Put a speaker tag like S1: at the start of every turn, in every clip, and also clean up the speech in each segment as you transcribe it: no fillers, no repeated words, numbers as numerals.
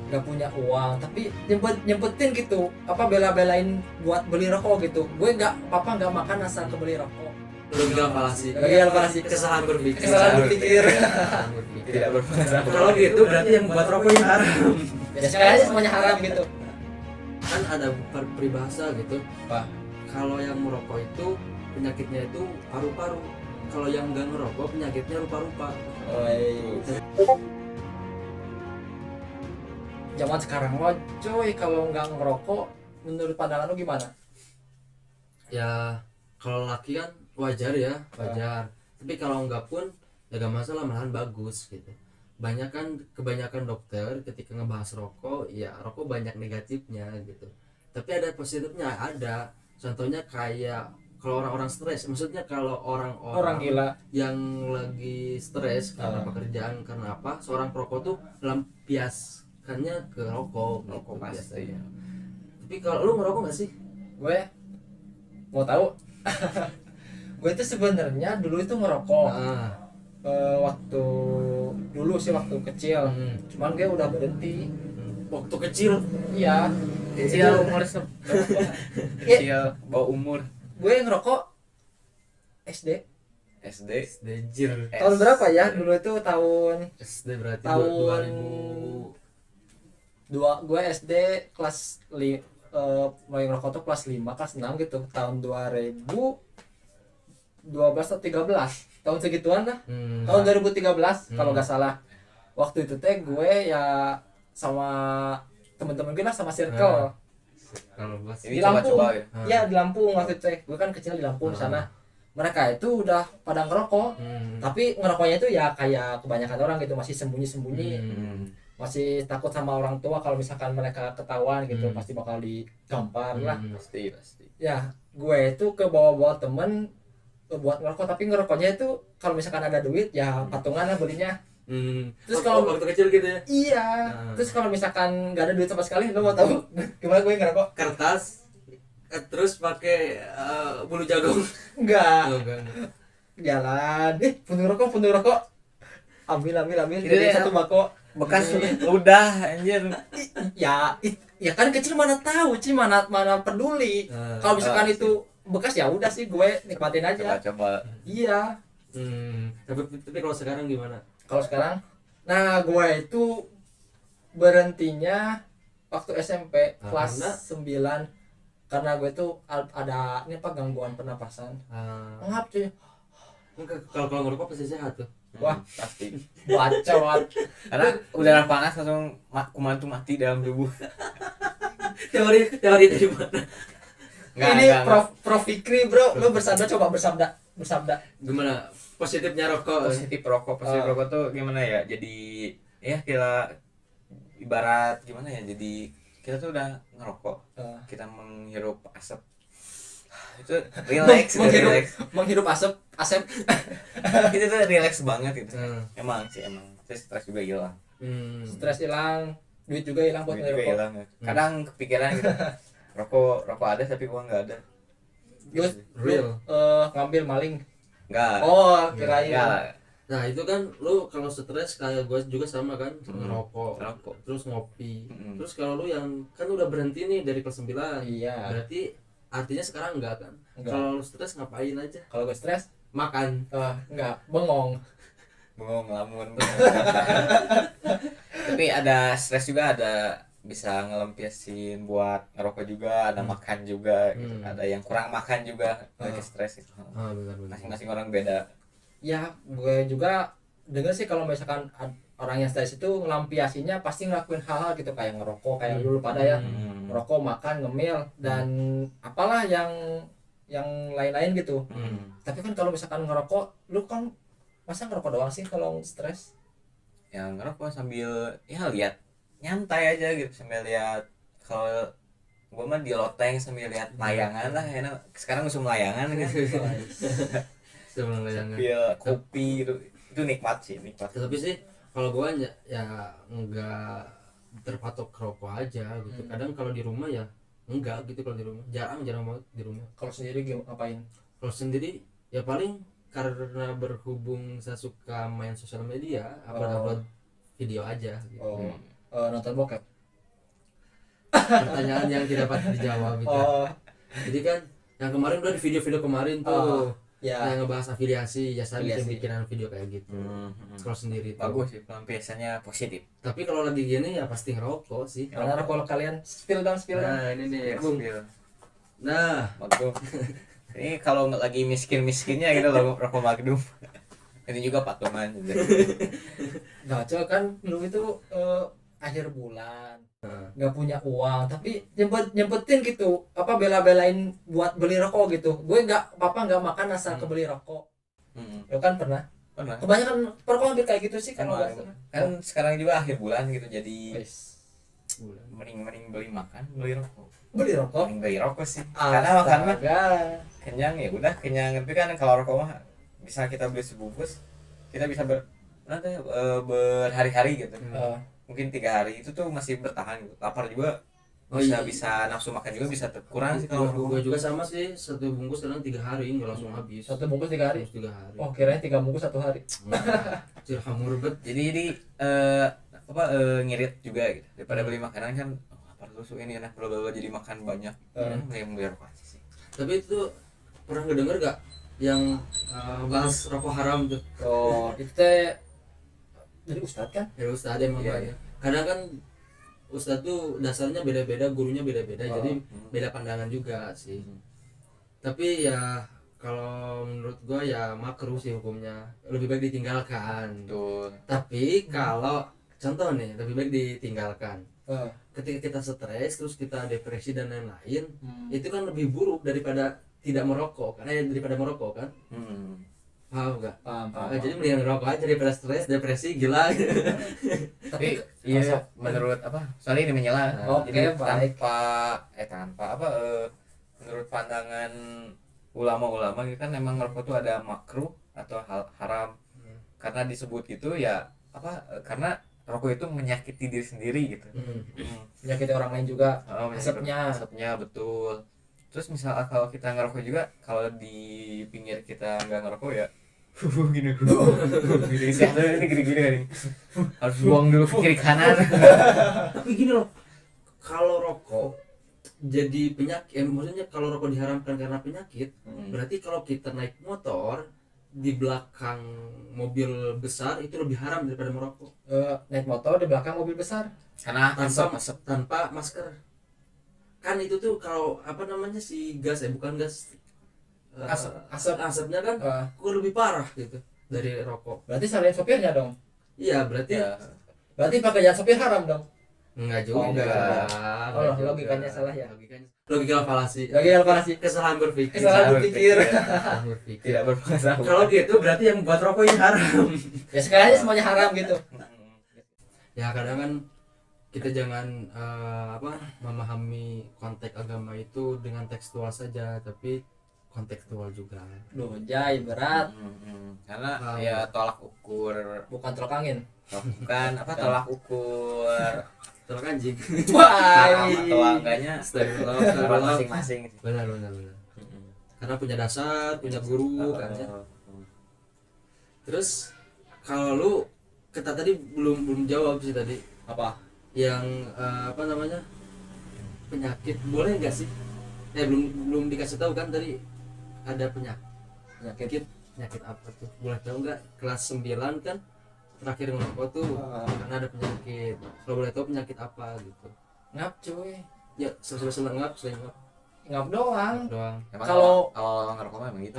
S1: nggak punya uang tapi nyempetin gitu apa bela-belain buat beli rokok gitu. Gue nggak makan asal kebeli rokok.
S2: Gagal falasi.
S1: Gagal falasi.
S2: Kesalahan berpikir.
S1: Kesalahan berpikir.
S3: Tidak berpengalaman.
S2: Kalau gitu berarti yang buat rokok yang haram.
S1: Ya sekali semuanya haram gitu.
S2: Kan ada peribahasa gitu.
S1: Apa?
S2: Kalau yang merokok itu penyakitnya itu paru-paru. Kalau yang enggak ngerokok penyakitnya rupa-rupa.
S1: Zaman sekarang mah coy kalau nggak ngerokok menurut pandangan lu gimana?
S2: Ya kalau laki kan wajar ya, wajar. Tapi kalau enggak pun ya gak masalah, malahan bagus gitu. Kebanyakan dokter ketika ngebahas rokok, ya rokok banyak negatifnya gitu. Tapi ada positifnya, ada. Contohnya kayak kalau orang-orang stres, maksudnya kalau orang-orang
S1: Gila
S2: yang lagi stres karena pekerjaan, karena apa, seorang perokok tuh melampiaskannya ke rokok
S3: pasti.
S2: biasanya. Tapi kalau lu ngerokok nggak sih?
S1: gue mau tahu. Gue itu sebenarnya dulu itu ngerokok waktu kecil. Cuman gue udah berhenti.
S2: Waktu kecil?
S1: Iya.
S3: Kecil umur kecil bawa umur.
S1: Gue ngerokok SD.
S2: Dejir.
S1: Tahun berapa ya? Dulu itu tahun
S2: SD berarti
S1: tahun
S2: 2000.
S1: gue SD kelas mulai ngerokok tuh kelas 5, kelas 6 gitu. Tahun 2012 atau 13. Tahun segituan lah. Tahun 2013 kalau nggak salah. Waktu itu teh gue ya sama temen-temen gue lah, sama circle.
S2: Kalau gua
S1: Di Lampung.
S3: Coba-coba,
S1: Ya di Lampung waktu itu teh. Gue kan kecil di Lampung sana. Mereka itu udah pada ngerokok. Tapi ngerokoknya itu ya kayak kebanyakan orang gitu, masih sembunyi-sembunyi. Masih takut sama orang tua kalau misalkan mereka ketahuan gitu, pasti bakal digampar lah.
S3: pasti.
S1: Ya, gue itu ke bawa-bawa temen buat ngerokok, tapi ngerokoknya itu kalau misalkan ada duit ya patungan lah belinya. Terus kalau
S2: waktu kecil gitu ya?
S1: Iya. Terus kalau misalkan nggak ada duit sama sekali, lo mau tahu gimana gue ngerokok?
S2: Kertas, terus pakai bulu jagung.
S1: Enggak.
S2: Enggak.
S1: Jalan, puntung rokok. Ambil.
S3: Ini
S1: Jadi
S3: ya.
S1: satu bako.
S3: Bekas ludah anjir.
S1: Ya kan kecil mana tahu, mana peduli. Kalau misalkan itu bekas ya udah sih gue nikmatin aja.
S3: Coba.
S1: Iya.
S2: Tapi kalau sekarang gimana?
S1: Kalau sekarang, nah gue itu berhentinya waktu SMP kelas 9 karena gue tuh ada ini apa gangguan pernapasan. Ngap cuy.
S2: Kalau ngerokok pasti sehat tuh.
S1: Wah,
S3: pasti.
S1: bacot.
S3: Karena udara panas langsung kuman tuh mati dalam tubuh.
S2: Teori dari mana?
S1: Ini Prof Fikri bro, lu coba bersabda.
S2: Gimana positifnya rokok?
S3: Positif rokok tuh gimana ya? Jadi ya kita ibarat gimana ya? Jadi kita tuh udah ngerokok, kita menghirup asap. Itu relax,
S1: menghirup asap.
S3: Itu tuh relax banget gitu. Emang stres juga hilang.
S1: Stres hilang, duit juga hilang buat ngerokok.
S3: Kadang kepikiran gitu. Rokok ada tapi uang nggak ada.
S1: Terus
S2: Real.
S1: ngambil maling.
S3: Enggak.
S1: Oh, kirain.
S2: Nah itu kan lu kalau stres kayak gue juga sama kan, ngerokok, terus ngopi. Terus kalau lu yang kan udah berhenti nih dari kelas 9.
S1: Iya.
S2: Berarti artinya sekarang enggak kan? Kalau lu stres ngapain aja?
S1: Kalau gue stres
S2: Makan.
S1: enggak, bengong
S3: ngelamun. Tapi ada stres juga, ada bisa ngelampiasin buat ngerokok juga, ada makan juga gitu. Ada yang kurang makan juga lagi stres gitu.
S2: Benar.
S3: Masing-masing orang beda.
S1: Ya, gue juga denger sih kalau misalkan orang yang stres itu ngelampiasinya pasti ngelakuin hal-hal gitu kayak ngerokok, kayak dulu pada ya ngerokok, makan, ngemil dan apalah yang lain-lain gitu. Tapi kan kalau misalkan ngerokok, lu kan masa ngerokok doang sih kalau stres?
S3: Yang ngerokok sambil ya lihat nyantai aja gitu, sambil lihat. Kalau gua mah di loteng sambil lihat layangan lah, enak. Sekarang musim layangan gitu. Sambil kopi gitu. Itu nikmat.
S2: Tapi sih kalau gua ya enggak terpatok rokok aja gitu. Kadang kalau di rumah ya enggak gitu, kalau di rumah jarang banget di rumah.
S1: Kalau sendiri ngapain?
S2: Kalau sendiri ya paling karena berhubung saya suka main sosial media, upload video aja gitu.
S1: Nonton bokep.
S2: pertanyaan yang tidak dapat dijawab gitu. Jadi kan yang kemarin udah di video-video kemarin tuh yang ngebahas afiliasi, ya saya bikinan video kayak gitu. Kalau sendiri tuh
S3: bagus sih, pelampiasannya positif.
S2: Tapi kalau lagi gini ya pasti ngerokok sih.
S1: Karena kalau kalian spill dong.
S2: Nah ini nih, nah
S3: Magnum. Ini kalau lagi miskin-miskinnya gitu loh rokok Magnum. Ini juga patungan gitu.
S1: Nah, coba kan lu itu akhir bulan nggak punya uang tapi nyempetin gitu apa bela-belain buat beli rokok gitu. Gue nggak nggak makan asal kebeli rokok. Lu kan pernah kebanyakan perokok hampir kayak gitu sih kalau
S3: kan sekarang juga akhir bulan gitu, jadi mending beli rokok mending beli rokok sih. Karena makan mah kenyang, ya udah kenyang. Tapi kan kalau rokok mah bisa kita beli sebungkus, kita bisa berhari-hari gitu. Mungkin 3 hari itu tuh masih bertahan gitu. Lapar juga bisa nafsu makan juga bisa kurang sih kalau
S2: gue juga sama sih, 1 bungkus kadang 3 hari nggak langsung habis.
S1: 1 bungkus 3 hari?
S2: 3 hari.
S1: Oh kirain 3 bungkus 1 hari.
S2: Hamur bet.
S3: Jadi ngirit juga gitu. Daripada beli makanan kan lapar terus ini enak bla jadi makan banyak. Beli rokok aja sih.
S2: Tapi itu pernah ngedenger gak yang bahas rokok haram tuh?
S1: Oh itu teh dari ustadz kan?
S2: Dari ustadz emang banyak. Kadang kan ustadz tuh dasarnya beda-beda, gurunya beda-beda, jadi beda pandangan juga sih. Tapi ya kalau menurut gua ya makruh sih hukumnya, lebih baik ditinggalkan.
S3: Tuh.
S2: Tapi kalau contoh nih, lebih baik ditinggalkan. Ketika kita stres terus kita depresi dan lain-lain, itu kan lebih buruk daripada tidak merokok, karena daripada merokok kan. Paham gak?
S1: Paham.
S2: Jadi mendingan ngerokok aja daripada stres, depresi, gila.
S3: Tapi iya menurut soalnya ini menyela.
S1: Oke, baik.
S3: Tanpa menurut pandangan ulama-ulama gitu kan emang ngerokok tuh ada makruh atau haram. Karena disebut itu ya karena rokok itu menyakiti diri sendiri gitu.
S1: Menyakiti orang lain juga.
S3: Asapnya betul. Terus misal kalau kita ngerokok juga, kalau di pinggir kita nggak ngerokok ya gini ini gini harus buang dulu ke kiri kanan.
S2: Tapi gini loh, kalau rokok jadi penyakit, maksudnya kalau rokok diharamkan karena penyakit, berarti kalau kita naik motor di belakang mobil besar itu lebih haram daripada merokok.
S1: Naik motor di belakang mobil besar
S3: karena
S2: tanpa masker. Kan itu tuh kalau si gas bukan gas, asapnya kan kok lebih parah gitu dari rokok.
S1: Berarti salahin sopirnya dong.
S2: Iya berarti
S1: berarti pakaian sopir haram dong.
S2: Enggak juga.
S1: Logikanya salah ya.
S2: Logika falasi. Kesalahan berpikir.
S3: Tidak berpengetahuan.
S2: Kalau gitu berarti yang buat rokok ini haram.
S1: Ya sekalian semuanya haram gitu.
S2: Ya kadang kan kita jangan memahami konteks agama itu dengan tekstual saja, tapi kontekstual juga.
S1: Loh, jay berat.
S3: Karena ya tolak ukur,
S1: bukan tolak angin.
S3: Bukan tolak ukur.
S2: Tolak anjing.
S1: Wah,
S3: atau enggaknya masing-masing.
S2: Benar. Karena punya dasar, punya guru kan ya. Terus kalau lu kita tadi belum jawab sih tadi.
S1: Apa?
S2: Yang penyakit boleh nggak sih? Belum dikasih tahu kan tadi ada penyakit apa tuh? Boleh tahu nggak? Kelas 9 kan terakhir ngerokok tuh karena ada penyakit. Kalau boleh tahu penyakit apa gitu?
S1: Ngap cuy.
S2: Ya sering ngap
S1: doang.
S3: Kalau ngerokok memang gitu.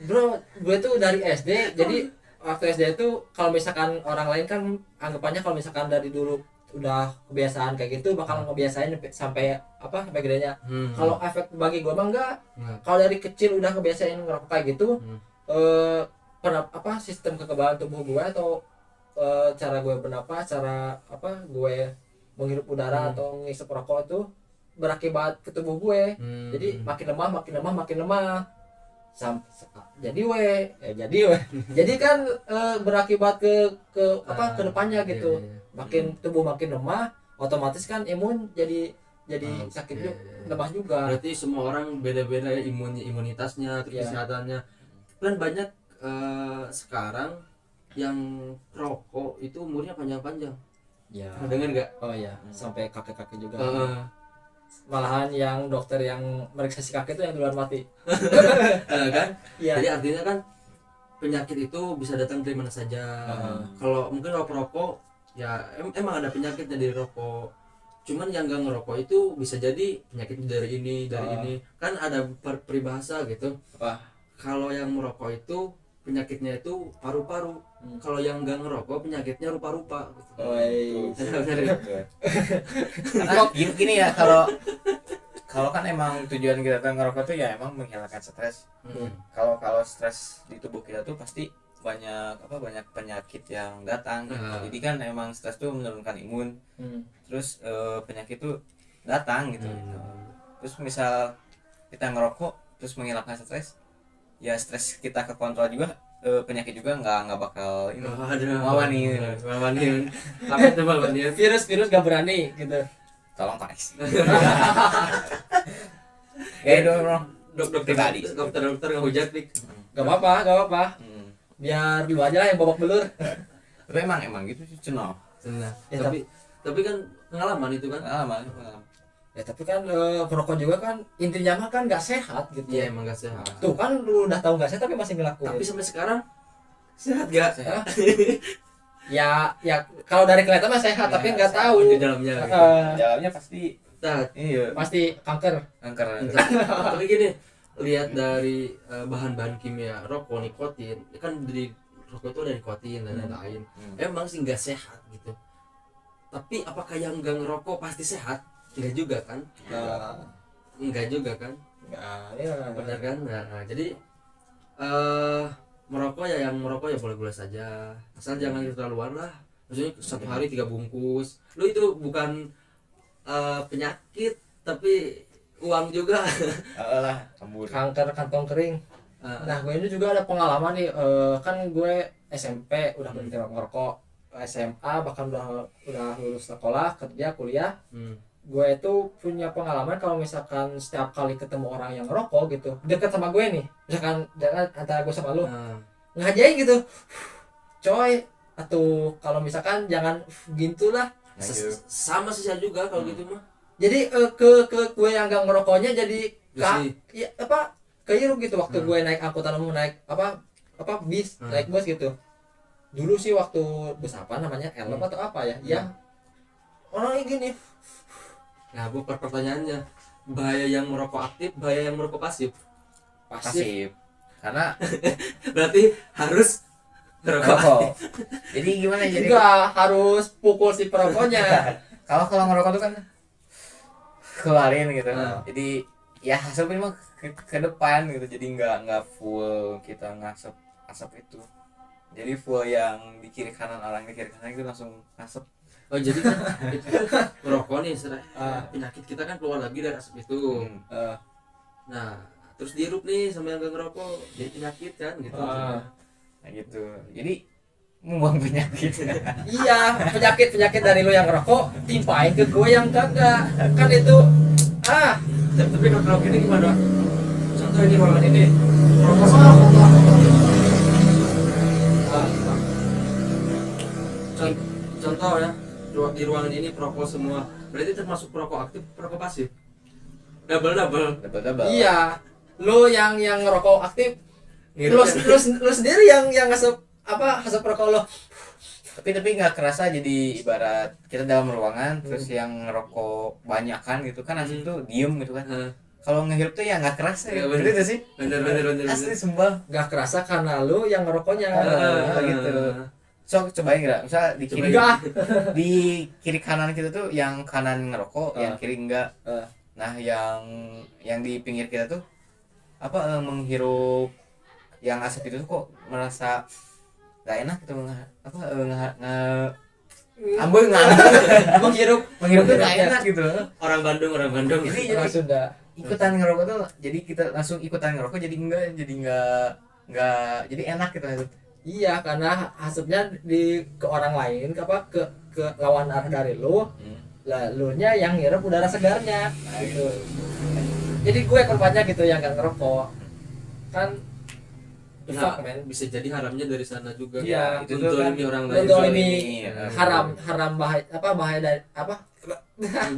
S1: Bro, gue tuh dari SD jadi waktu SD itu kalau misalkan orang lain kan anggapannya kalau misalkan dari dulu udah kebiasaan kayak gitu bakal ngebiasain sampai gedenya. Kalau efek bagi gue mah enggak. Kalau dari kecil udah kebiasaan ngerokok kayak gitu, sistem kekebalan tubuh gue atau cara gue bernapas, cara gue menghirup udara atau ngisep rokok itu berakibat ke tubuh gue. Jadi makin lemah. Jadi kan berakibat ke depannya gitu. Tubuh makin lemah, otomatis kan imun jadi sakit juga, lemah juga.
S2: Berarti semua orang beda-beda ya imunitasnya, kesehatannya. Dan banyak sekarang yang rokok itu umurnya panjang-panjang.
S1: Ya.
S2: Pernah dengar nggak?
S1: Oh iya, sampai kakek-kakek juga.
S2: Malahan
S1: Malahan yang dokter yang meriksa si kakek itu yang duluan mati.
S2: kan?
S1: Iya.
S2: Jadi artinya kan penyakit itu bisa datang dari mana saja. Kalau mungkin kalau perokok ya emang ada penyakitnya dari rokok. Cuman yang gak ngerokok itu bisa jadi penyakit dari ini, ini. Kan ada peribahasa gitu.
S1: Apa?
S2: Kalau yang merokok itu penyakitnya itu paru-paru. Kalau yang gak ngerokok penyakitnya rupa-rupa gitu.
S3: Karena gini ya, kalau kan emang tujuan kita tuh ngerokok tuh ya emang menghilangkan stres. Kalau stres di tubuh kita tuh pasti banyak penyakit yang datang gitu. Jadi kan emang stres tuh menurunkan imun. Terus penyakit tuh datang gitu. Terus misal kita ngerokok terus menghilangkan stres, ya stres kita kekontrol juga, penyakit juga nggak bakal ini mawani.
S2: Apa itu mawani?
S1: Virus gak berani gitu.
S3: Tolong Paris. Kayak dong
S2: dokter ngehujat nih.
S1: Gak apa-apa. Biar lu aja lah yang babak belur.
S3: Tapi emang gitu sih cenah.
S1: Ya,
S2: tapi kan pengalaman itu kan.
S3: Pengalaman.
S1: Ya tapi kan perokok juga kan intinya mah kan nggak sehat gitu.
S2: Iya emang nggak sehat.
S1: Tuh kan lu udah tahu nggak sehat tapi masih ngelakuin.
S2: Tapi sampai sekarang sehat gak?
S1: Sehat. ya kalau dari kelihatan mah sehat, tapi nggak tahu
S2: di dalamnya.
S3: Dalamnya pasti
S2: Iya.
S1: Pasti kanker.
S2: Tapi gini, lihat dari bahan-bahan kimia rokok, nikotin, kan dari rokok itu ada nikotin dan lain-lain. Emang sih nggak sehat gitu. Tapi apakah yang nggak ngerokok pasti sehat? Enggak juga kan? Enggak juga kan?
S1: Ya.
S2: Benar kan? Nah, jadi merokok ya yang merokok ya boleh-boleh saja. Asal jangan keterlaluan lah. Maksudnya satu hari 3 bungkus. Lu itu bukan penyakit tapi uang juga.
S3: lah,
S1: Kanker kantong kering. Nah, gue ini juga ada pengalaman nih. Kan gue SMP udah berhenti ngerokok, SMA bahkan udah lulus sekolah, kerja, kuliah. Gue itu punya pengalaman kalau misalkan setiap kali ketemu orang yang ngerokok gitu, deket sama gue nih, misalkan antara gue sama lu, ngajain gitu, coy, atau kalau misalkan jangan gintulah.
S2: Sama sih saya juga kalau gitu mah.
S1: Jadi ke gue yang gak ngerokoknya jadi keiru gitu waktu gue naik angkutan umum, naik bis, naik bus gitu. Dulu sih waktu bus apa namanya, Elem atau apa ya, ya orangnya gini.
S2: Nah, bukan pertanyaannya, bahaya yang merokok aktif, bahaya yang merokok pasif.
S3: Karena
S2: berarti harus
S3: ngerokok. Jadi gimana? Jadi
S1: enggak harus pukul si perokoknya.
S3: kalau ngerokok tuh kan keluarin gitu. Jadi ya hasilnya mah ke depan gitu. Jadi nggak full kita ngasep asap itu. Jadi full yang di kiri kanan, orang di kiri kanan itu langsung ngasep.
S2: Oh jadi kan itu merokok nih, penyakit kita kan keluar lagi dari asap itu. Nah terus dihirup nih sama yang gak ngerokok jadi penyakit kan gitu.
S3: Nah gitu. Jadi membuang penyakit.
S1: Iya, penyakit dari lo yang ngerokok timpain ke gue yang kagak. Kan itu
S2: Tapi kalau gini gimana? Contoh ini ruangan ini. Contoh ya, di ruangan ini perokok semua. Berarti termasuk perokok aktif, perokok pasif. Double.
S1: Iya, lo yang ngerokok aktif, lo sendiri yang ngasep asap rokok lo.
S3: Tapi nggak kerasa, jadi ibarat kita dalam ruangan terus yang ngerokok banyak kan gitu kan, asli tuh diem gitu kan. Kalau ngehirup tuh ya nggak kerasa ya, bener itu sih.
S2: Bener.
S3: Asli sumpah
S1: nggak kerasa karena lo yang ngerokoknya.
S3: Gitu. So cobain nggak, misal di kiri kanan kita tuh yang kanan ngerokok, yang kiri enggak. Nah yang di pinggir kita tuh menghirup yang asap itu tuh kok merasa gak enak gitu, menghirup tuh gak enak gitu.
S2: Orang Bandung.
S3: Jadi
S1: Sunda
S3: ikutan ngerokok tuh, jadi kita langsung ikutan ngerokok, jadi enggak jadi enak gitu.
S1: Iya, karena asapnya ke orang lain, ke lawan arah dari lo, lalunya yang ngirup udara segarnya. Gitu. Jadi gue korbannya gitu yang gak ngerokok. Kan fuck man.
S2: bisa jadi haramnya dari sana juga.
S3: Iya, itu tuh kan
S2: menzolimi orang lain.
S1: Menzolimi
S3: ya.
S1: haram bahaya dari apa?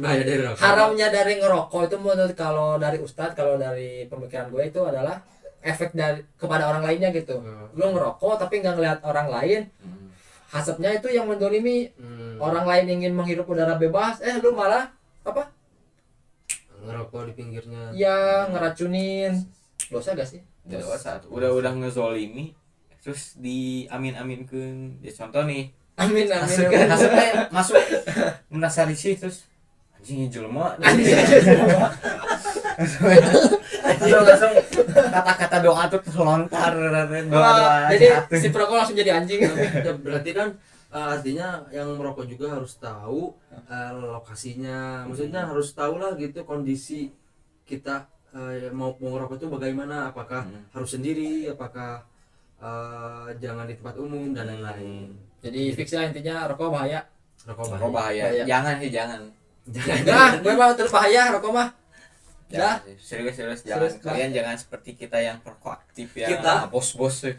S2: Bahaya dari rokok.
S1: Haramnya dari ngerokok itu menurut kalau dari Ustadz, kalau dari pemikiran gue itu adalah efek dari kepada orang lainnya gitu. Lu ngerokok tapi nggak ngeliat orang lain, hasapnya itu yang mendolimi. Orang lain ingin menghirup udara bebas, lu malah apa?
S2: Ngerokok di pinggirnya.
S1: Ya ngeracunin. Dosa gak sih?
S3: Dosa. Udah ngezolimi terus diamin-aminkeun. Ya contoh nih,
S1: Amin.
S3: hasilnya masuk merasa risih terus anjing jelema langsung kata-kata doa tuh lontar doa
S1: jadi si perokok langsung jadi anjing.
S2: Ya, berarti kan artinya yang merokok juga harus tahu lokasinya, maksudnya harus tahu lah gitu kondisi kita mau ngerokok itu bagaimana, apakah harus sendiri, apakah jangan di tempat umum dan lain-lain.
S1: Jadi fix ya intinya rokok bahaya.
S3: rokok bahaya. Jangan sih, jangan.
S1: Nah, gue mah terus bahaya rokok mah.
S3: Jangan, serius jangan. Kalian jangan seperti kita yang perokok aktif ya.
S2: Kita
S3: bos-bos.